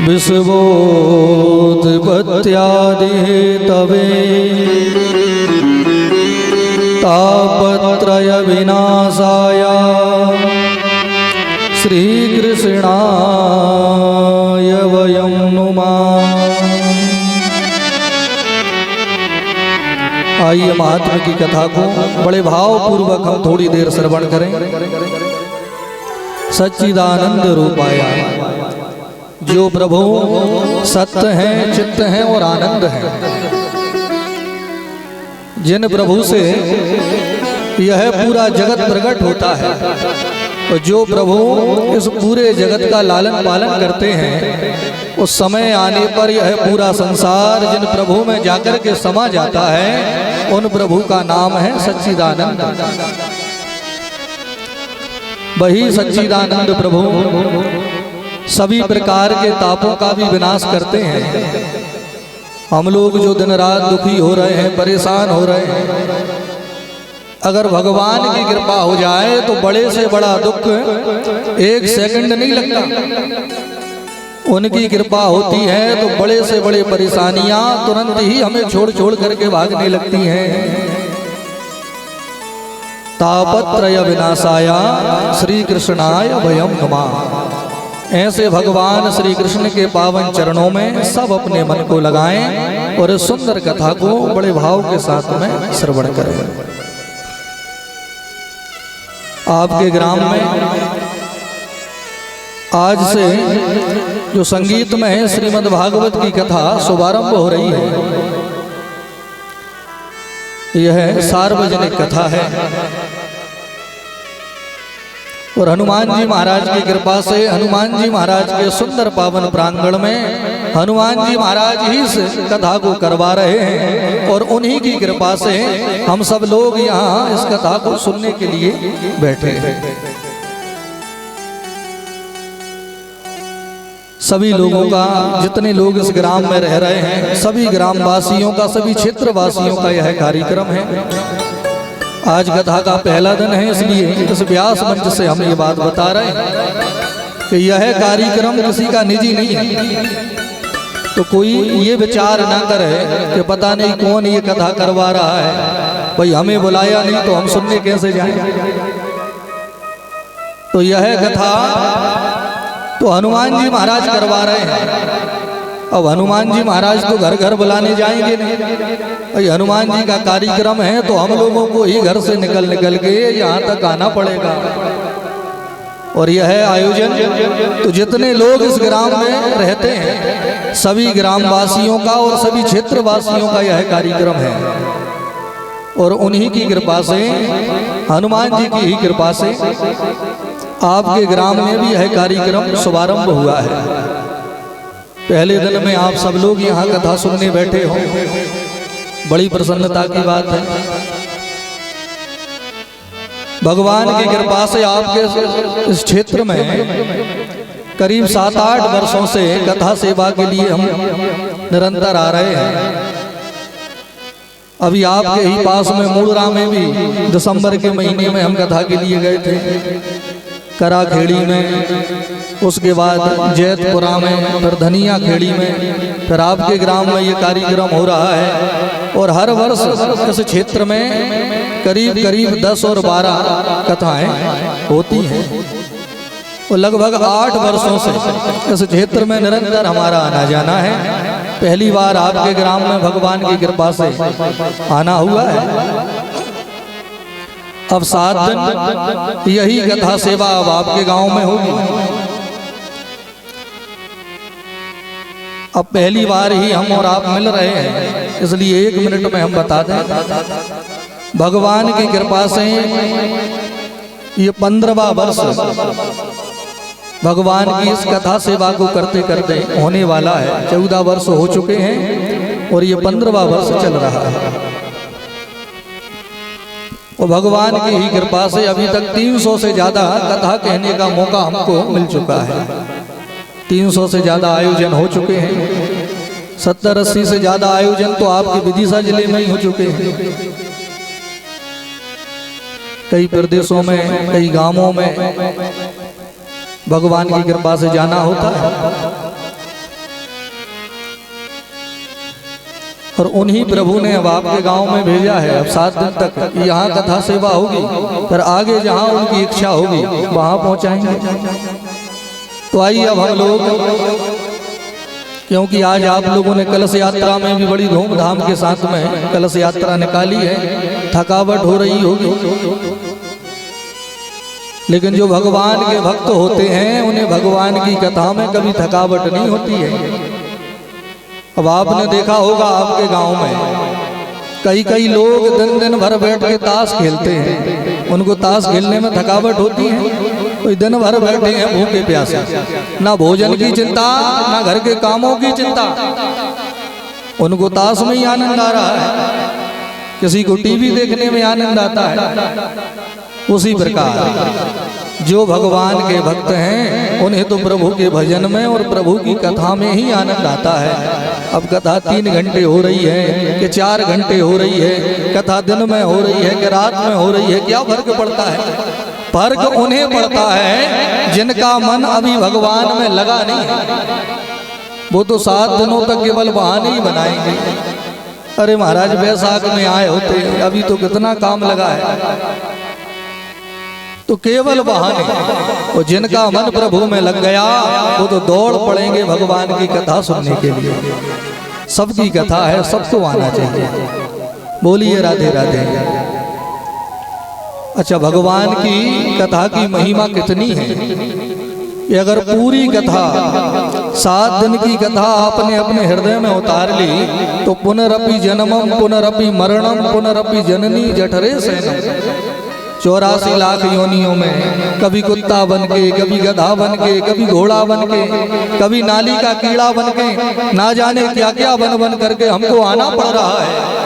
विश्वोत्पत्त्यादि तवे तापत्रय विनाशाय श्रीकृष्णाय वयं नुमः। आइए महात्मा की कथा को बड़े भाव पूर्वक हम थोड़ी देर श्रवण करें। सच्चिदानंद रूपाया, जो प्रभु सत्य हैं, चित्त हैं और आनंद हैं, जिन प्रभु से यह पूरा जगत प्रकट होता है और जो प्रभु इस पूरे जगत का लालन पालन करते हैं, उस समय आने पर यह पूरा संसार जिन प्रभु में जाकर के समा जाता है, उन प्रभु का नाम है सच्चिदानंद। वही सच्चिदानंद प्रभु सभी प्रकार के तापों का भी विनाश करते हैं। हम लोग जो दिन रात दुखी हो रहे हैं, परेशान हो रहे हैं, अगर भगवान की कृपा हो जाए तो बड़े से बड़ा दुख एक सेकंड नहीं लगता। उनकी कृपा होती है तो बड़े से बड़े परेशानियां तुरंत ही हमें छोड़ छोड़ करके भागने लगती हैं। तापत्रय विनाशाय श्री कृष्णाय वयं नुमः। ऐसे भगवान श्री कृष्ण के पावन चरणों में सब अपने मन को लगाएं और इस सुंदर कथा को बड़े भाव के साथ में श्रवण करें। आपके ग्राम में आज से जो संगीत में है श्रीमद् भागवत की कथा शुभारंभ हो रही है। यह सार्वजनिक कथा है और हनुमान जी महाराज की कृपा से हनुमान जी महाराज के सुंदर पावन प्रांगण में हनुमान जी महाराज ही इस कथा को करवा रहे हैं और उन्हीं की कृपा से हम सब लोग यहाँ इस कथा को सुनने के लिए बैठे हैं। सभी लोगों का, जितने लोग इस ग्राम में रह रहे हैं, सभी ग्रामवासियों का, सभी क्षेत्रवासियों का यह कार्यक्रम है। आज कथा का पहला दिन है, इसलिए इस व्यास मंच से हम ये बात बता रहे हैं कि यह कार्यक्रम किसी का निजी नहीं है। तो कोई ये विचार ना करे कि पता नहीं कौन ये कथा करवा रहा है, भाई हमें बुलाया नहीं तो हम सुनने कैसे जाएं। तो यह कथा तो हनुमान जी महाराज करवा रहे हैं। अब हनुमान जी महाराज तो घर घर बुलाने जाएंगे नहीं, भाई हनुमान जी का कार्यक्रम है तो हम लोगों को ही घर से निकल निकल के यहाँ तक आना पड़ेगा। और यह आयोजन तो जितने लोग इस ग्राम में रहते हैं, सभी ग्रामवासियों का और सभी क्षेत्रवासियों का यह कार्यक्रम है और उन्हीं की कृपा से, हनुमान जी की ही कृपा से आपके ग्राम में भी यह कार्यक्रम शुभारंभ हुआ है। पहले दिन में आप सब लोग यहाँ कथा सुनने बैठे हो, बड़ी प्रसन्नता की बात है। भगवान की कृपा से आपके इस क्षेत्र में करीब 7-8 वर्षों से कथा सेवा के लिए हम निरंतर आ रहे हैं। अभी आपके ही पास में मूलरा में भी दिसंबर के महीने में हम कथा के लिए गए थे, कराखेड़ी में, उसके बाद जैतपुरा में, फिर धनिया खेड़ी में, फिर आपके ग्राम में ये कार्यक्रम हो रहा है। और हर वर्ष इस क्षेत्र में करीब 10 और 12 कथाएं होती हैं और लगभग 8 वर्षों से इस क्षेत्र में निरंतर हमारा आना जाना है। पहली बार आपके ग्राम में भगवान की कृपा से आना हुआ है। अब 7 दिन यही कथा सेवा अब आपके गांव में होगी। अब पहली बार ही हम और आप मिल रहे हैं, इसलिए 1 मिनट में हम बता दें। भगवान की कृपा से ये 15वां वर्ष भगवान की इस कथा सेवा को करते करते होने वाला है। 14 वर्ष हो चुके हैं और ये 15वां वर्ष चल रहा है। और भगवान की ही कृपा से अभी तक 300 से ज्यादा कथा कहने का मौका हमको मिल चुका है। 300 से ज्यादा आयोजन हो चुके हैं। 70-80 से ज्यादा आयोजन तो आपके विदिशा जिले में ही हो चुके हैं। कई प्रदेशों में, कई गांवों में भगवान की कृपा से जाना होता है। और उन्हीं प्रभु ने अब आपके गांव में भेजा है। अब 7 दिन तक यहाँ कथा सेवा होगी, फिर आगे जहाँ उनकी इच्छा होगी वहाँ पहुँचाएंगे। तो आइए अब हम लोग, क्योंकि आज आप लोगों ने कलश यात्रा में भी बड़ी धूमधाम के साथ में कलश यात्रा निकाली है, थकावट हो रही होगी, लेकिन जो भगवान के भक्त होते हैं उन्हें भगवान की कथा में कभी थकावट नहीं होती है। अब आपने देखा होगा आपके गांव में कई लोग दिन दिन भर बैठ के ताश खेलते हैं, उनको ताश खेलने में थकावट होती है? कोई दिन भर बैठे हैं भूखे प्यासे, ना भोजन की चिंता ना घर के कामों की चिंता, उनको ताश में ही आनंद आ रहा है, किसी को टीवी देखने में आनंद आता है। उसी प्रकार जो भगवान के भक्त हैं उन्हें तो प्रभु के भजन में और प्रभु की कथा में ही आनंद आता है। अब कथा 3 घंटे हो रही है कि 4 घंटे हो रही है, कथा दिन में हो रही है कि रात में हो रही है, क्या फर्क पड़ता है? फर्क उन्हें पड़ता है जिनका मन अभी भगवान में लगा नहीं है। वो तो 7 दिनों तक केवल बहाने ही बनाएंगे। अरे महाराज बैसाख में आए होते, अभी तो कितना काम लगा है। तो केवल बहाने, और जिनका मन प्रभु में लग गया वो तो दौड़ पड़ेंगे भगवान की कथा सुनने के लिए। सबकी कथा है, सबको आना चाहिए। बोलिए राधे राधे। अच्छा, भगवान की कथा की महिमा कितनी है कि अगर पूरी कथा 7 दिन की कथा आपने अपने हृदय में उतार ली तो पुनरपि जन्मम पुनरपि मरणम पुनरपि जननी जठरे सैनम, 84 लाख योनियों में कभी कुत्ता बन के, कभी गधा बन के, कभी घोड़ा बन के, कभी नाली का कीड़ा बन के, ना जाने क्या क्या बन करके हमको आना पड़ रहा है।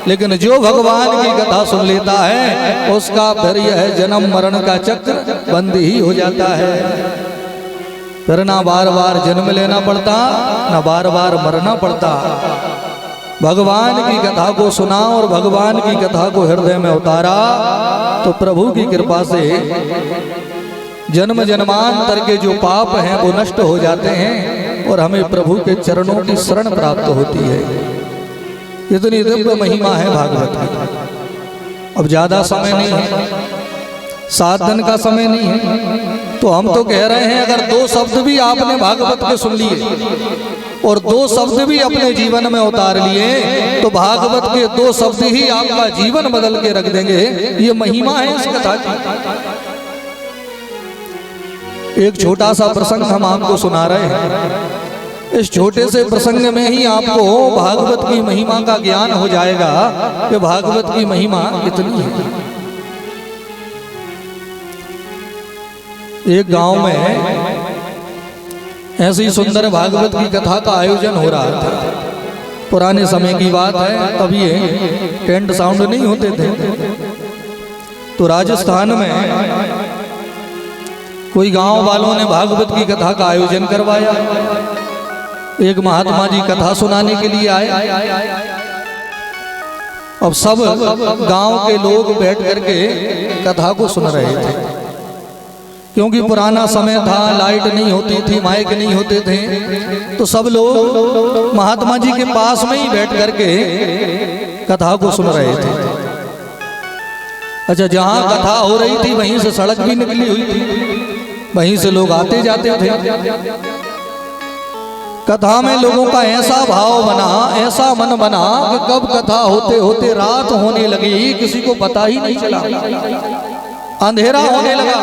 लेकिन जो भगवान की कथा सुन लेता है उसका फिर यह जन्म मरण का चक्र बंद ही हो जाता है। फिर ना बार बार जन्म लेना पड़ता, ना बार बार मरना पड़ता। भगवान की कथा को सुना और भगवान की कथा को हृदय में उतारा तो प्रभु की कृपा से जन्म जन्मांतर के जो पाप हैं वो नष्ट हो जाते हैं और हमें प्रभु के चरणों की शरण प्राप्त होती है। इतनी दिव्य महिमा है भागवत की। अब ज्यादा समय नहीं है, 7 दिन का समय नहीं है, तो हम तो कह रहे हैं अगर 2 शब्द भी आपने भागवत के सुन लिए और 2 शब्द भी अपने जीवन में उतार लिए तो भागवत के 2 शब्द ही आपका जीवन बदल के रख देंगे। ये महिमा है इस कथा की। एक छोटा सा प्रसंग हम आपको सुना रहे हैं। इस छोटे से प्रसंग में ही आपको भागवत की महिमा का ज्ञान हो जाएगा कि भागवत की महिमा कितनी है। एक गांव में ऐसी सुंदर भागवत की कथा का आयोजन हो रहा था। पुराने समय की बात है, तभी टेंट साउंड नहीं होते थे। तो राजस्थान में कोई गांव वालों ने भागवत की कथा का आयोजन करवाया। एक महात्मा जी कथा सुनाने के लिए आए। अब सब गांव के लोग बैठ करके कथा को सुन रहे थे, क्योंकि पुराना समय था, लाइट नहीं होती थी, माइक नहीं होते थे, तो सब लोग महात्मा जी के पास में ही बैठ करके कथा को सुन रहे थे। अच्छा, जहां कथा हो रही थी वहीं से सड़क भी निकली हुई थी, वहीं से लोग आते जाते थे। कथा में लोगों का ऐसा भाव बना, ऐसा मन बना कि कब कथा होते होते रात होने लगी किसी को पता ही नहीं चला, अंधेरा होने लगा।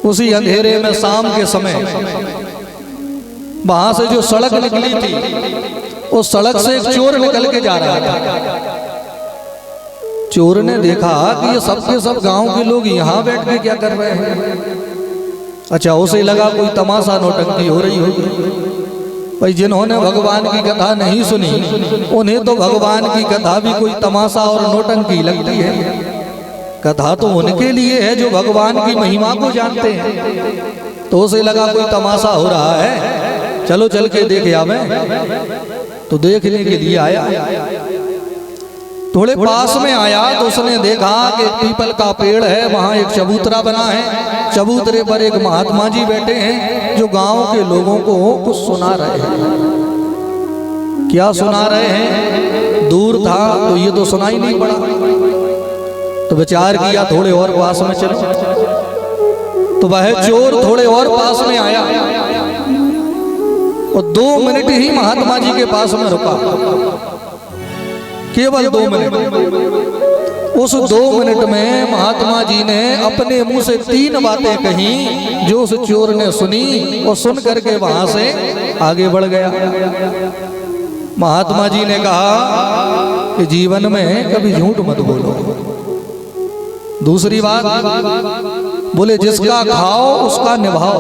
उसी अंधेरे में शाम के समय वहां से जो सड़क निकली थी उस सड़क से एक चोर निकल के जा रहा था। चोर ने देखा कि ये सबके सब गांव के लोग यहाँ बैठ के क्या कर रहे हैं। अच्छा, उसे लगा कोई तमाशा नौटंकी हो रही होगी। भाई, जिन्होंने भगवान की कथा नहीं सुनी उन्हें तो भगवान की कथा भी कोई तमाशा और नौटंकी लगती है। कथा तो उनके लिए है जो भगवान की महिमा को जानते हैं। तो उसे लगा कोई तमाशा हो रहा है, चलो चल के देख आवे। तो देखने के लिए आया। थोड़े पास में आया तो उसने देखा कि एक पीपल का पेड़ है, वहां एक चबूतरा बना है। चबूतरे पर एक महात्मा जी बैठे हैं जो गांव के लोगों को कुछ सुना रहे हैं। क्या सुना रहे हैं? दूर था तो ये तो सुनाई नहीं पड़ा। तो विचार किया थोड़े और पास में चलो। तो वह चोर थोड़े और पास में आया और 2 मिनट ही महात्मा जी के पास में रुका, केवल 2 मिनट। उस 2 मिनट में महात्मा जी ने अपने मुंह से 3 बातें कही जो उस चोर ने सुनी और सुन करके वहां से आगे बढ़ गया। महात्मा जी ने कहा कि जीवन में कभी झूठ मत बोलो। दूसरी बात बोले, जिसका खाओ उसका निभाओ।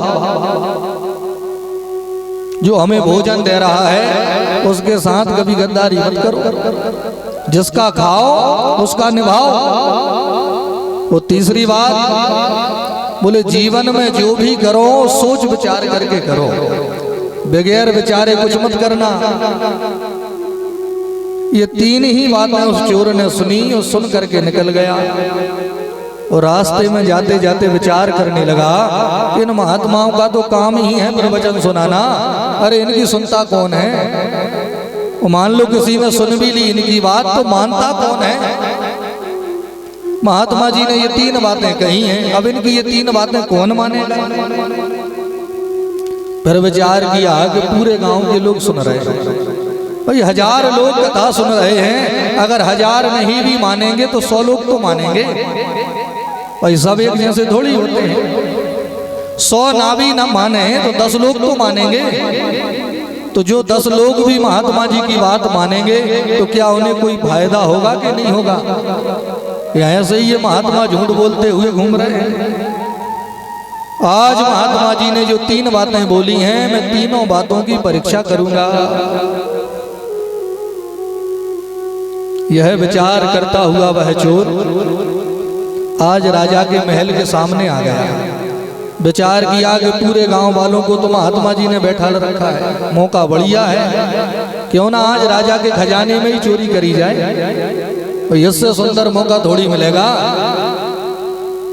जो हमें भोजन दे रहा है उसके साथ कभी गद्दारी मत करो। जिसका खाओ उसका निभाओ। वो तीसरी बात बोले, जीवन में जो भी करो सोच विचार करके करो, बगैर विचारे कुछ मत करना। ये 3 ही बातें उस चोर ने सुनी और सुन करके निकल गया। और रास्ते में जाते जाते विचार करने लगा कि इन महात्माओं का तो काम ही है प्रवचन सुनाना। अरे इनकी सुनता कौन है? मान लो किसी ने सुन भी ली इनकी बात तो मानता कौन है? महात्मा जी ने ये 3 बातें कही हैं, अब इनकी ये 3 बातें कौन मानेगा? फिर विचार किया कि पूरे गांव के लोग सुन रहे हैं, भाई 1000 लोग कथा सुन रहे हैं, अगर 1000 नहीं भी मानेंगे तो 100 लोग तो मानेंगे। भाई सब एक जैसे थोड़ी होते हैं। 100 ना भी ना माने तो 10 लोग तो मानेंगे। तो जो 10 लोग भी महात्मा जी की बात मानेंगे तो क्या उन्हें कोई फायदा होगा कि नहीं होगा? ऐसे ही ये महात्मा झूठ बोलते हुए घूम रहे हैं। आज महात्मा जी ने जो 3 बातें बोली हैं, मैं तीनों बातों की परीक्षा करूंगा। यह विचार करता हुआ वह चोर आज राजा के महल के सामने आ गया। विचार किया कि पूरे गांव वालों को तो महात्मा जी ने बैठा रखा है, मौका बढ़िया है, क्यों ना आज राजा के खजाने में ही चोरी करी जाए, तो इससे सुंदर मौका थोड़ी मिलेगा।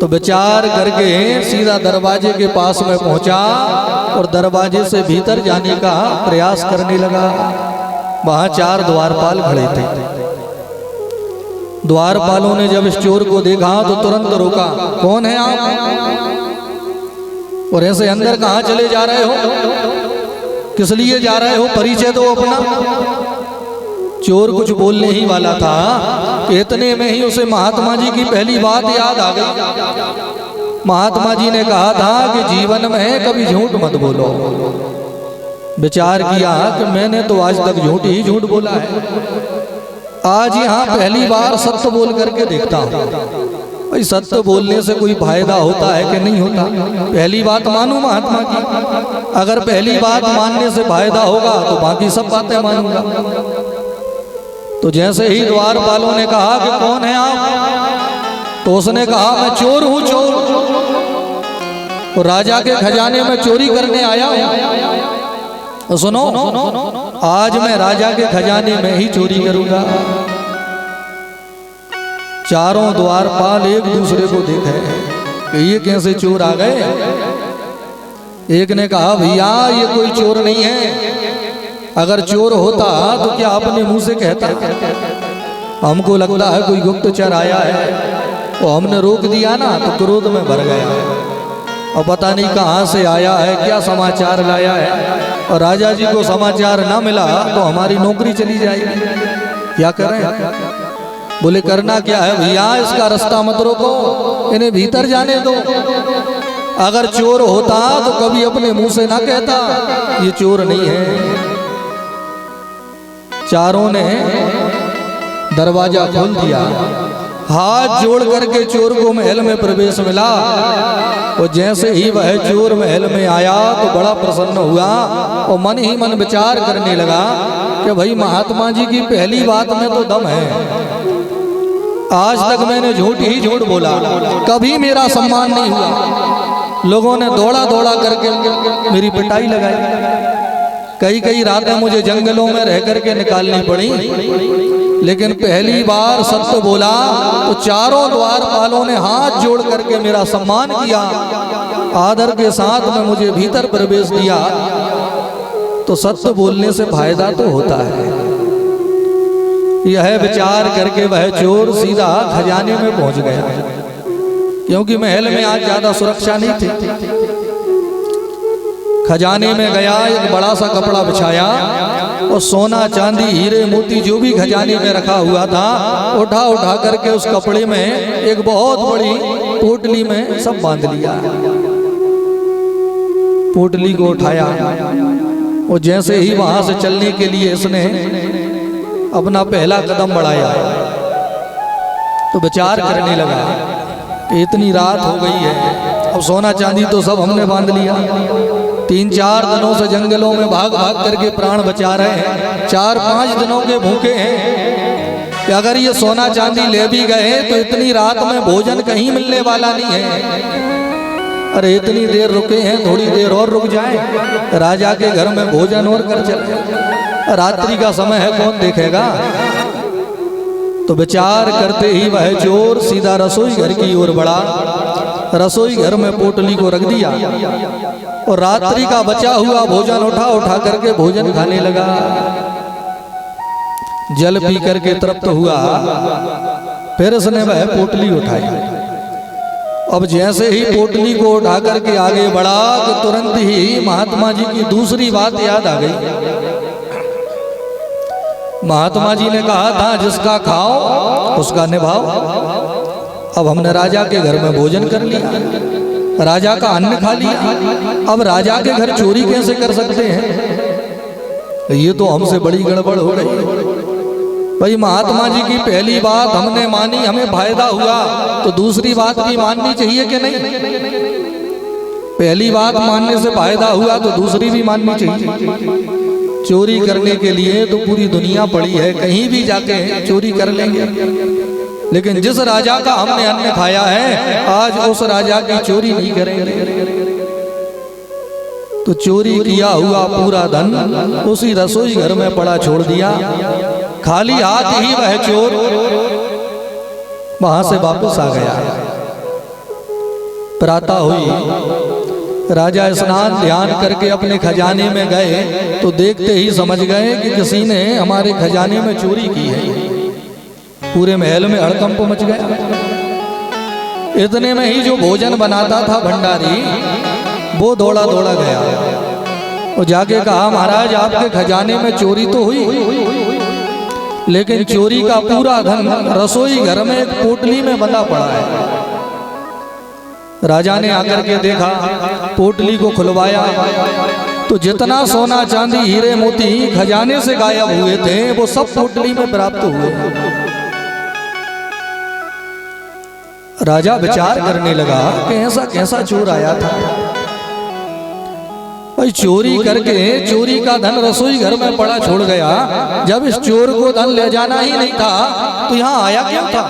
तो विचार करके सीधा दरवाजे के पास में पहुंचा और दरवाजे से भीतर जाने का प्रयास करने लगा। वहां 4 द्वारपाल खड़े थे। द्वारपालों ने जब इस चोर को देखा तो तुरंत रोका, कौन है आप? और ऐसे अंदर कहां चले जा रहे हो? किस लिए जा रहे हो? परिचय दो अपना। चोर कुछ बोलने ही वाला था कि इतने में ही उसे महात्मा जी की पहली बात याद आ गई। महात्मा जी ने कहा था कि जीवन में कभी झूठ मत बोलो। विचार किया कि मैंने तो आज तक झूठ ही झूठ बोला है, आज यहाँ पहली बार सत्य बोल करके देखता हूँ। भाई सत्य बोलने से कोई फायदा होता है कि नहीं होता? पहली बात मानूं महात्मा की, अगर पहली बात मानने से फायदा होगा तो बाकी सब बातें मानूंगा। तो जैसे ही द्वारपालों ने कहा कि कौन है आप, तो उसने कहा मैं चोर हूं, चोर, तो राजा के खजाने में चोरी करने आया हूं। तो सुनो, आज मैं राजा के खजाने में ही चोरी करूंगा। चारों द्वारपाल एक दूसरे को देखे कि ये कैसे चोर आ गए। एक ने कहा भैया ये कोई चोर नहीं है, अगर चोर होता तो क्या अपने मुंह से कहता? हमको लगता है कोई गुप्तचर आया है, तो हमने रोक दिया ना तो क्रोध में भर गया और पता नहीं कहां से आया है, क्या समाचार लाया है, और राजा जी को समाचार ना मिला तो हमारी नौकरी चली जाएगी। क्या करें? बोले करना क्या है भैया, इसका रास्ता मत रोको, इन्हें भीतर जाने दो। अगर चोर होता तो कभी अपने मुंह से ना कहता ये चोर नहीं है। चारों ने दरवाजा खोल दिया, हाथ जोड़ करके चोर को महल में प्रवेश मिला। और जैसे ही वह चोर महल में आया तो बड़ा प्रसन्न हुआ और मन ही मन विचार करने लगा कि भाई महात्मा जी की पहली बात में तो दम है। आज तक मैंने झूठ ही झूठ बोला, कभी मेरा सम्मान नहीं हुआ। लोगों ने दौड़ा दौड़ा करके मेरी पिटाई लगाई, कई रातें मुझे जंगलों में रह करके निकालनी पड़ी, लेकिन पहली बार सत्य बोला तो चारों द्वारपालों ने हाथ जोड़ करके मेरा सम्मान किया, आदर के साथ में मुझे भीतर प्रवेश दिया। तो सत्य बोलने से फायदा तो होता है। यह विचार करके वह चोर सीधा खजाने में पहुंच गया, क्योंकि महल में आज ज्यादा सुरक्षा नहीं थी। खजाने में गया, एक बड़ा सा कपड़ा बिछाया और सोना चांदी हीरे मोती जो भी खजाने में रखा हुआ था उठा उठा करके उस कपड़े में एक बहुत बड़ी पोटली में सब बांध लिया। पोटली को उठाया और जैसे ही वहां से चलने के लिए इसने अपना पहला कदम बढ़ाया तो विचार करने लगा कि इतनी रात हो गई है, अब सोना चांदी तो सब हमने बांध लिया। 3-4 दिनों से जंगलों में भाग भाग करके प्राण बचा रहे हैं, 4-5 दिनों के भूखे हैं कि अगर ये सोना चांदी ले भी गए तो इतनी रात में भोजन कहीं मिलने वाला नहीं है। अरे इतनी देर रुके हैं, थोड़ी देर और रुक जाए, राजा के घर में भोजन और कर चले। रात्रि का समय है, कौन देखेगा। तो विचार करते ही वह चोर सीधा रसोई घर की ओर बढ़ा। रसोई घर में पोटली को रख दिया और रात्रि का बचा हुआ भोजन उठा उठा करके भोजन खाने लगा। जल पी करके तृप्त हुआ, फिर उसने वह पोटली उठाई। अब जैसे ही पोटली को उठा करके आगे बढ़ा तो तुरंत ही महात्मा जी की दूसरी बात याद आ गई। महात्मा जी ने कहा था जिसका खाओ उसका निभाओ। अब हमने राजा के घर में भोजन कर लिया, राजा का अन्न खा लिया, अब राजा के घर चोरी कैसे कर सकते हैं। ये तो हमसे बड़ी गड़बड़ हो गई। भाई महात्मा जी की पहली बात हमने मानी, हमें फायदा हुआ, तो दूसरी बात भी माननी चाहिए कि नहीं। पहली बात मानने से फायदा हुआ तो दूसरी भी माननी चाहिए। चोरी करने के लिए तो पूरी दुनिया पड़ी है, कहीं भी जाके चोरी कर लेंगे, लेकिन जिस राजा का हमने अन्न खाया है आज उस राजा की चोरी नहीं करेंगे। तो चोरी किया हुआ पूरा धन उसी रसोई घर में पड़ा छोड़ दिया। खाली हाथ ही वह चोर वहां से वापस आ गया। प्रातः हुई, राजा स्नान ध्यान करके अपने खजाने में गए तो देखते ही समझ गए कि किसी ने हमारे खजाने में चोरी की है। पूरे महल में हड़कंप मच गया। इतने में ही जो भोजन बनाता था भंडारी, वो दौड़ा दौड़ा गया और जाके कहा महाराज आपके खजाने में चोरी तो हुई, लेकिन चोरी का पूरा धन रसोई घर में एक पोटली में बंधा पड़ा है। राजा ने आकर के देखा, पोटली को खुलवाया तो जितना सोना चांदी हीरे मोती खजाने से गायब हुए थे वो सब पोटली में प्राप्त हुए। राजा विचार करने लगा कि ऐसा कैसा चोर आया था। भाई चोरी करके चोरी का धन रसोई घर में पड़ा छोड़ गया, जब इस चोर को धन ले जाना ही नहीं था तो यहाँ आया क्या था।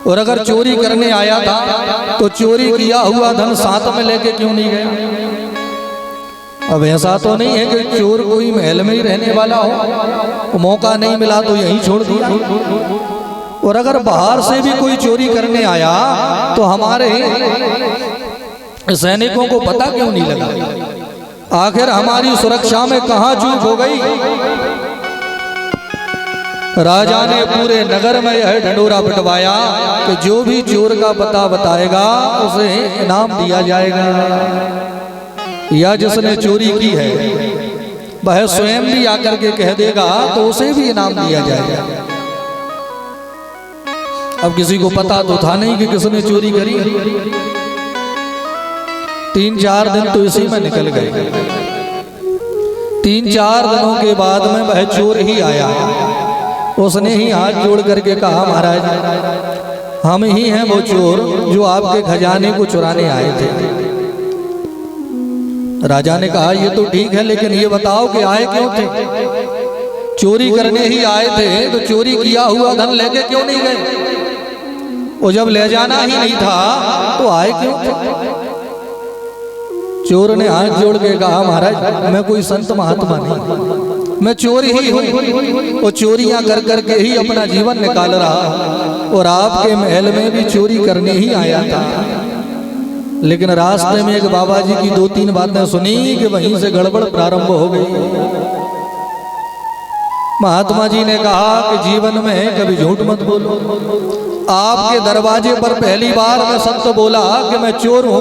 और अगर चोरी करने आया था तो चोरी किया हुआ धन साथ में लेके क्यों नहीं गया। अब ऐसा तो नहीं है कि चोर कोई महल में ही रहने वाला हो, मौका नहीं मिला तो यहीं छोड़ दिया। और अगर बाहर से भी कोई चोरी करने आया तो हमारे सैनिकों को पता क्यों नहीं लगा। आखिर हमारी सुरक्षा में कहां चूक हो गई। राजा ने पूरे नगर में यह ढंढोरा पिटवाया कि जो भी चोर का पता बताएगा उसे इनाम दिया जाएगा, या जिसने चोरी की है वह स्वयं भी आकर के कह देगा तो उसे भी इनाम दिया जाएगा। अब किसी को पता तो था नहीं कि किसने चोरी करी। 3-4 दिन तो इसी में निकल गए। 3-4 दिनों के बाद में वह चोर ही आया। उसने ही हाथ जोड़ करके कहा महाराज हम ही हैं वो चोर जो आपके खजाने को चुराने आए थे। राजा ने कहा ये तो ठीक है, लेकिन ये बताओ कि आए क्यों थे। चोरी करने ही आए थे तो चोरी किया हुआ धन लेके क्यों नहीं गए। और जब ले जाना ही नहीं था तो आए क्यों थे। चोर ने हाथ जोड़ के कहा महाराज मैं कोई संत महात्मा नहीं, मैं चोर ही हूँ और चोरियां कर करके ही अपना जीवन निकाल रहा, और आपके महल में भी चोरी करने ही आया था। लेकिन रास्ते में एक बाबा जी की 2-3 बातें सुनी कि वहीं से गड़बड़ प्रारंभ हो गई। महात्मा जी ने कहा कि जीवन में कभी झूठ मत बोलो। आपके दरवाजे पर पहली बार मैं सत्य बोला कि मैं चोर हूं।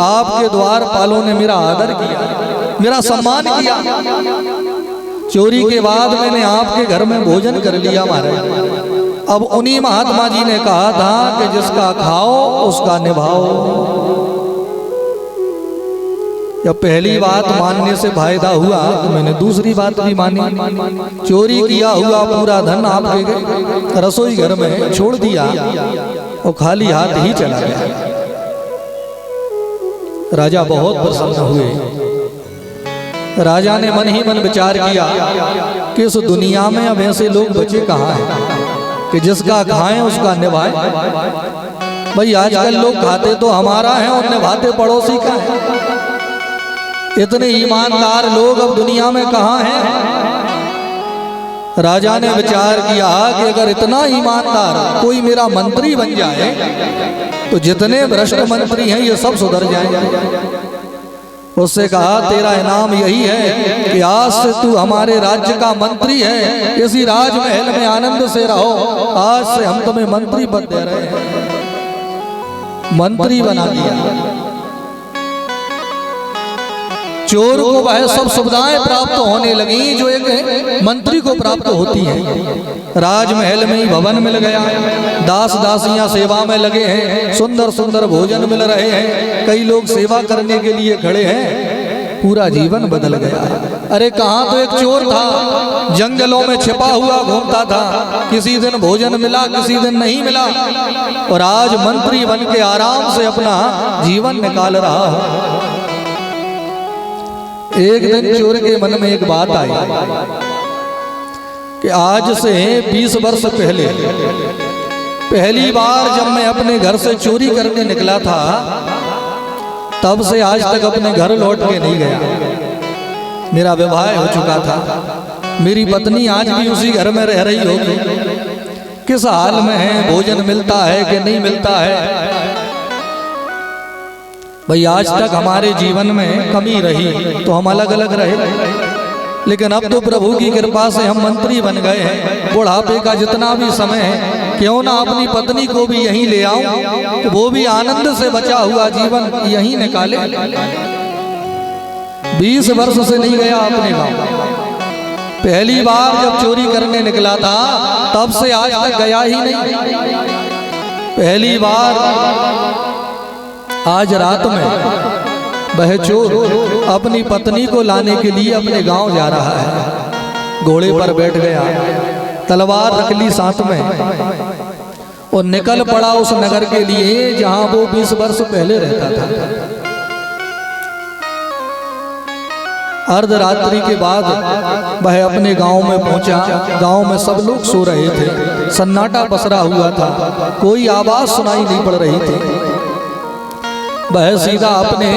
आपके द्वारपालों ने मेरा आदर किया, मेरा सम्मान किया। चोरी के बाद मैंने आपके घर में भोजन कर लिया महाराज। अब उन्हीं महात्मा जी ने कहा था कि जिसका खाओ उसका निभाओ। जब पहली बात मानने से फायदा हुआ तो मैंने दूसरी बात भी मानी। चोरी किया हुआ पूरा धन आपके रसोई घर में छोड़ दिया और खाली हाथ ही चला गया। राजा बहुत प्रसन्न हुए। राजा ने मन ही मन विचार किया कि इस दुनिया में अब ऐसे लोग बचे कहाँ हैं कि जिसका खाएं उसका निभाएं। भाई आजकल लोग खाते तो हमारा है और निभाते पड़ोसी का है। इतने ईमानदार लोग अब दुनिया में कहाँ हैं? राजा ने विचार किया कि अगर इतना ईमानदार कोई मेरा मंत्री बन जाए तो जितने भ्रष्ट मंत्री हैं ये सब सुधर जाएंगे। उससे कहा तेरा इनाम यही है कि आज से तू हमारे राज्य का मंत्री है। इसी राजमहल में आनंद से रहो। आज से हम तुम्हें मंत्री पद दे रहे हैं। मंत्री बना दिया। चोर को वह सब सुविधाएं प्राप्त होने लगी जो एक मंत्री को प्राप्त होती हैं। राजमहल में ही भवन मिल गया। दास दासियां सेवा में लगे हैं। सुंदर सुंदर भोजन मिल रहे हैं। कई लोग सेवा करने के लिए खड़े हैं। पूरा जीवन बदल गया। अरे कहाँ तो एक चोर था, जंगलों में छिपा हुआ घूमता था। किसी दिन भोजन मिला, किसी दिन नहीं मिला, और आज मंत्री बन के आराम से अपना जीवन निकाल रहा है। एक दिन चोर के मन में एक बात आई कि आज से 20 वर्ष पहले पहली बार जब मैं अपने घर से चोरी करने निकला था, तब से आज तक अपने घर लौट के नहीं गया। मेरा विवाह हो चुका था। मेरी पत्नी आज भी उसी घर में रह रही होगी। किस हाल में है, भोजन मिलता है कि नहीं मिलता है। भाई आज तक हमारे जीवन में कमी रही तो हम अलग अलग रहे, लेकिन अब तो प्रभु की कृपा से हम मंत्री बन गए हैं। बुढ़ापे का जितना भी समय है, क्यों ना अपनी पत्नी को भी यहीं ले आऊं तो वो भी आनंद से बचा हुआ जीवन यहीं निकाले। 20 वर्ष से नहीं गया अपने गांव। पहली बार जब चोरी करने निकला था तब से आज तक गया ही नहीं। पहली बार आज रात में वह चोर अपनी पत्नी को लाने के लिए अपने गांव जा रहा है। घोड़े पर बैठ गया, तलवार रख ली साथ में और निकल पड़ा उस नगर के लिए जहां वो 20 वर्ष पहले रहता था। अर्धरात्रि के बाद वह अपने गांव में पहुंचा। गांव में सब लोग सो रहे थे। सन्नाटा पसरा हुआ था। कोई आवाज सुनाई नहीं पड़ रही थी। वह सीधा अपने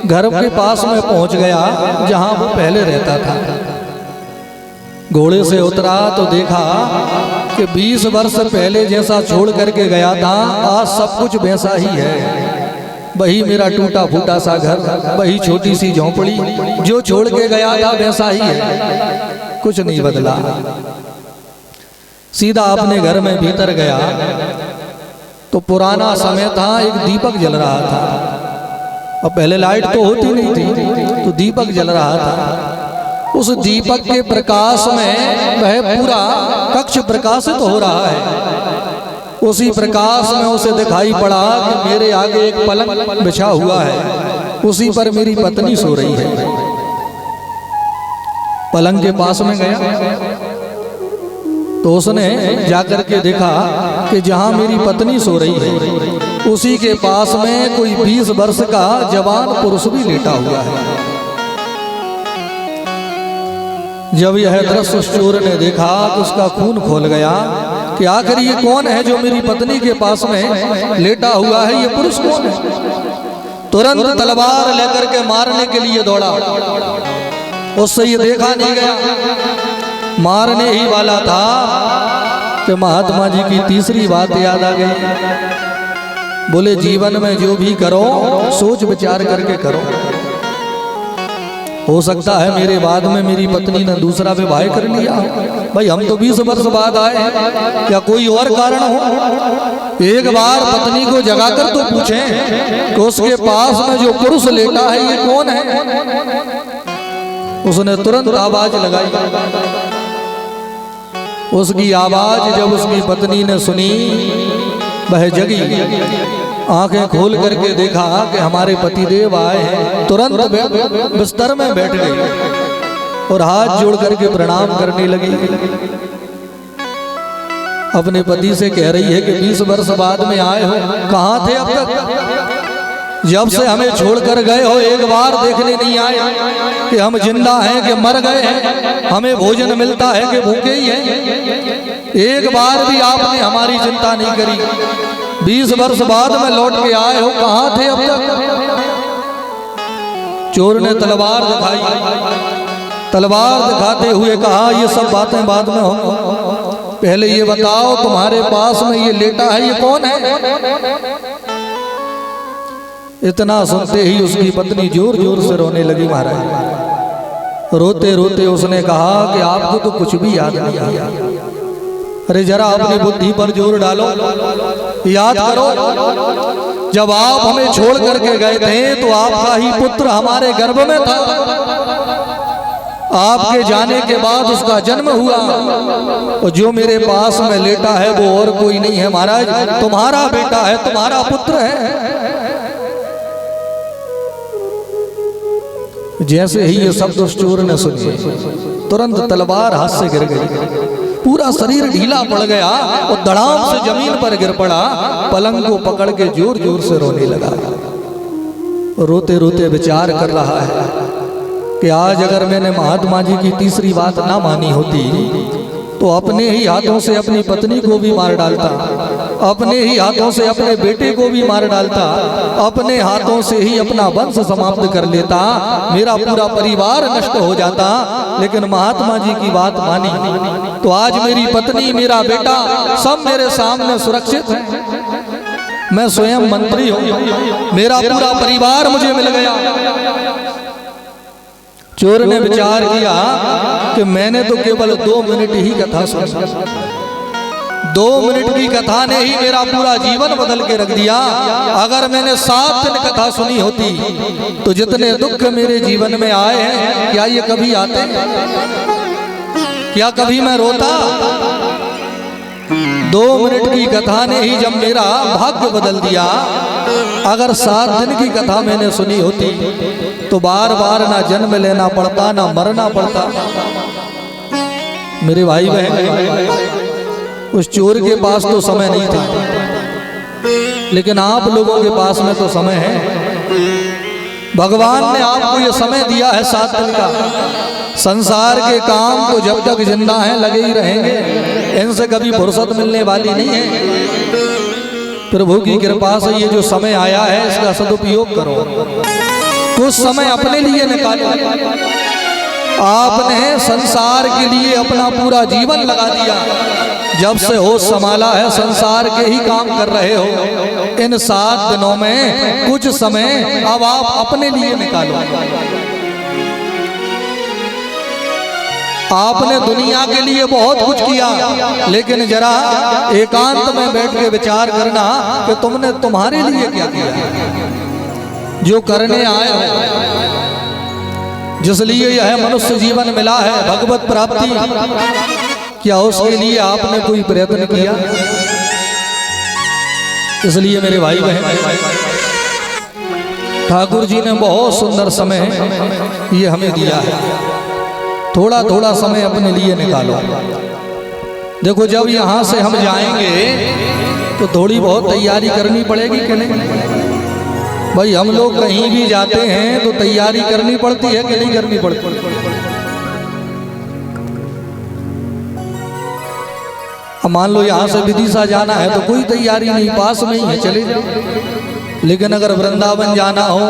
घर के पास में पहुंच गया जहां वो पहले रहता था। घोड़े से उतरा तो देखा कि 20 वर्ष पहले जैसा छोड़ करके गया था आज सब कुछ वैसा ही है। वही मेरा टूटा फूटा सा घर, वही छोटी सी झोंपड़ी, जो छोड़ के गया था वैसा ही है, कुछ नहीं बदला। सीधा अपने घर में भीतर गया तो पुराना समय था, एक दीपक जल रहा था। और पहले लाइट तो होती नहीं थी, तो दीपक जल रहा था। उस दीपक के प्रकाश में वह पूरा कक्ष प्रकाशित हो रहा है। उसी प्रकाश में उसे दिखाई पड़ा कि मेरे आगे एक पलंग बिछा हुआ है, उसी पर मेरी पत्नी सो रही है। पलंग के पास में गया तो उसने जाकर के देखा कि जहां मेरी पत्नी सो रही है उसी के पास में कोई 20 वर्ष का जवान पुरुष भी लेटा हुआ है। जब यह दृश्य चोर ने देखा तो उसका खून खोल गया कि आखिर ये कौन है जो मेरी पत्नी के पास में लेटा हुआ है, ये पुरुष कौन है। तुरंत तलवार लेकर के मारने के लिए दौड़ा। उससे ये देखा नहीं गया, मारने ही वाला था कि महात्मा जी की तीसरी बात याद आ गई। बोले जीवन में जो भी करो सोच विचार करके करो। हो सकता है मेरे बाद में मेरी पत्नी ने दूसरा विवाह कर लिया, भाई हम तो 20 वर्ष बाद आए, क्या कोई और कारण हो? एक बार पत्नी को जगाकर तो पूछें कि उसके पास में जो पुरुष लेटा है ये कौन है? उसने तुरंत आवाज लगाई। उसकी आवाज जब उसकी पत्नी ने सुनी, वह जगी, आंखें खोल करके देखा कि हमारे पतिदेव आए हैं। तुरंत बिस्तर में बैठ गई और हाथ जोड़ करके प्रणाम करने लगी। अपने पति से कह रही है कि 20 वर्ष बाद में आए हो, कहाँ थे अब तक? जब से हमें छोड़कर गए हो एक बार देखने नहीं आए कि हम जिंदा हैं कि मर गए हैं, हमें भोजन मिलता है कि भूखे ही हैं। एक बार भी आपने हमारी चिंता नहीं करी। 20 वर्ष बाद में लौट के आए हो, कहाँ थे अब तक? चोर ने तलवार दिखाई। तलवार दिखाते हुए कहा ये सब बातें बाद में हो, पहले ये बताओ तुम्हारे पास में ये लेटा है ये कौन है? इतना सुनते ही उसकी पत्नी जोर जोर से रोने लगी। महाराज रोते रोते उसने कहा कि आपको तो कुछ भी याद नहीं आया। अरे जरा अपनी बुद्धि पर जोर डालो, याद करो जब आप हमें छोड़ करके गए थे तो आपका ही पुत्र हमारे गर्भ में था। आपके जाने के बाद उसका जन्म हुआ और जो मेरे पास में लेटा है वो और कोई नहीं है महाराज, तुम्हारा बेटा है, तुम्हारा पुत्र है। जैसे ही ये शब्द उस चोर ने सुने, तुरंत तलवार हाथ से गिर गई, पूरा शरीर ढीला पड़ गया और धड़ाम से जमीन पर गिर पड़ा। पलंग को पकड़ के जोर जोर से रोने लगा। रोते रोते विचार कर रहा है कि आज अगर मैंने महात्मा जी की तीसरी बात ना मानी होती तो अपने ही हाथों से अपनी पत्नी को भी मार डालता, अपने ही हाथों से अपने बेटे को भी मार डालता, अपने हाथों से ही अपना वंश समाप्त कर लेता, मेरा पूरा परिवार नष्ट हो जाता। लेकिन महात्मा जी की बात मानी तो आज मेरी पत्नी, मेरा बेटा सब मेरे सामने सुरक्षित है। मैं स्वयं मंत्री हूं, मेरा पूरा परिवार मुझे मिल गया। चोर ने विचार किया कि मैंने तो केवल 2 मिनट ही कथा सुनी, 2 मिनट की कथा ने ही मेरा पूरा जीवन बदल के रख दिया। अगर मैंने 7 दिन कथा सुनी होती तो जितने दुख मेरे जीवन में आए हैं क्या ये कभी आते? क्या कभी मैं रोता? 2 मिनट की कथा ने ही जब मेरा भाग्य बदल दिया। अगर 7 दिन की कथा मैंने सुनी होती तो बार बार ना जन्म लेना पड़ता, ना मरना पड़ता। मेरे भाई बहन, उस चोर के पास तो समय नहीं था, लेकिन आप लोगों के पास में तो समय है। भगवान ने आपको ये समय दिया है 7 दिन का। संसार के काम तो जब तक जिंदा हैं लगे ही रहेंगे, इनसे कभी फुर्सत मिलने वाली नहीं है। प्रभु की कृपा से ये जो समय आया है इसका सदुपयोग करो, कुछ समय अपने लिए निकालो। आपने संसार के लिए अपना पूरा जीवन लगा दिया, जब से होश संभाला है संसार के ही काम कर रहे हो। इन 7 दिनों में कुछ समय अब आप अपने लिए निकालो। आपने दुनिया के लिए बहुत कुछ किया, लेकिन जरा एकांत में बैठ के विचार करना कि तुमने तुम्हारे लिए क्या किया। जो करने आए हो, जिस लिए यह मनुष्य जीवन मिला है, भगवत प्राप्ति, क्या उसके लिए आपने कोई प्रयत्न किया? इसलिए मेरे भाई बहन, ठाकुर जी ने बहुत सुंदर समय ये हमें दिया है। थोड़ा थोड़ा समय अपने लिए निकालो। देखो जब यहाँ से हम जाएंगे तो थोड़ी बहुत तैयारी करनी पड़ेगी कि नहीं? भाई हम लोग कहीं भी जाते हैं तो तैयारी करनी पड़ती है कि नहीं करनी पड़ती? अब मान लो यहाँ से विदिशा जाना है तो कोई तैयारी नहीं, पास में ही है, चले जाओ। लेकिन अगर वृंदावन जाना हो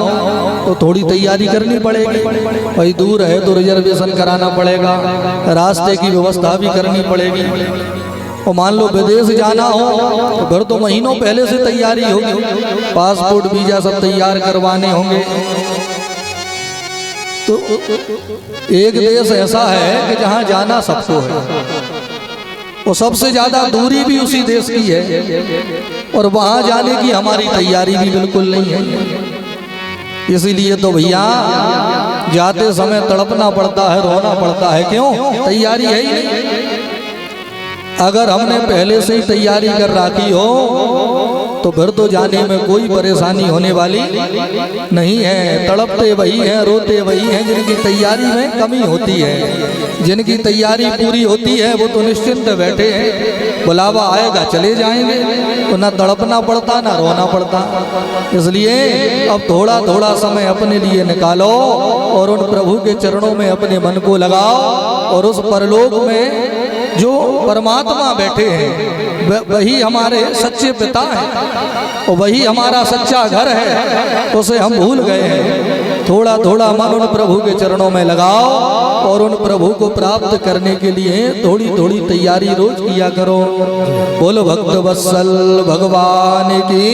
तो थोड़ी तैयारी करनी पड़ेगी। भाई दूर है तो रिजर्वेशन कराना पड़ेगा, रास्ते की व्यवस्था भी करनी पड़ेगी। और मान लो विदेश जाना हो तो फिर तो महीनों पहले से तैयारी होगी, पासपोर्ट वीजा सब तैयार करवाने होंगे। तो एक देश ऐसा है कि जहां जाना सबको है, और सबसे ज्यादा दूरी भी उसी देश की है, और वहां जाने की हमारी तैयारी भी बिल्कुल नहीं है। इसीलिए तो भैया जाते समय तड़पना पड़ता है, रोना पड़ता है। क्यों? तैयारी है ही नहीं। अगर हमने पहले से ही तैयारी कर रखी हो तो फिर तो जाने में कोई परेशानी होने वाली नहीं है। तड़पते वही हैं, रोते वही हैं जिनकी तैयारी में कमी होती है। जिनकी तैयारी पूरी होती है वो तो निश्चिंत बैठे हैं, बुलावा आएगा चले जाएंगे, तो ना तड़पना पड़ता ना रोना पड़ता। इसलिए अब थोड़ा थोड़ा समय अपने लिए निकालो और उन प्रभु के चरणों में अपने मन को लगाओ, और उस परलोक में जो परमात्मा बैठे हैं वही हमारे सच्चे पिता हैं, और वही हमारा सच्चा घर है, उसे हम भूल गए हैं। थोड़ा थोड़ा मन उन प्रभु के चरणों में लगाओ, और उन प्रभु को प्राप्त करने के लिए थोड़ी थोड़ी तैयारी रोज किया करो। बोलो भक्त वत्सल भगवान की।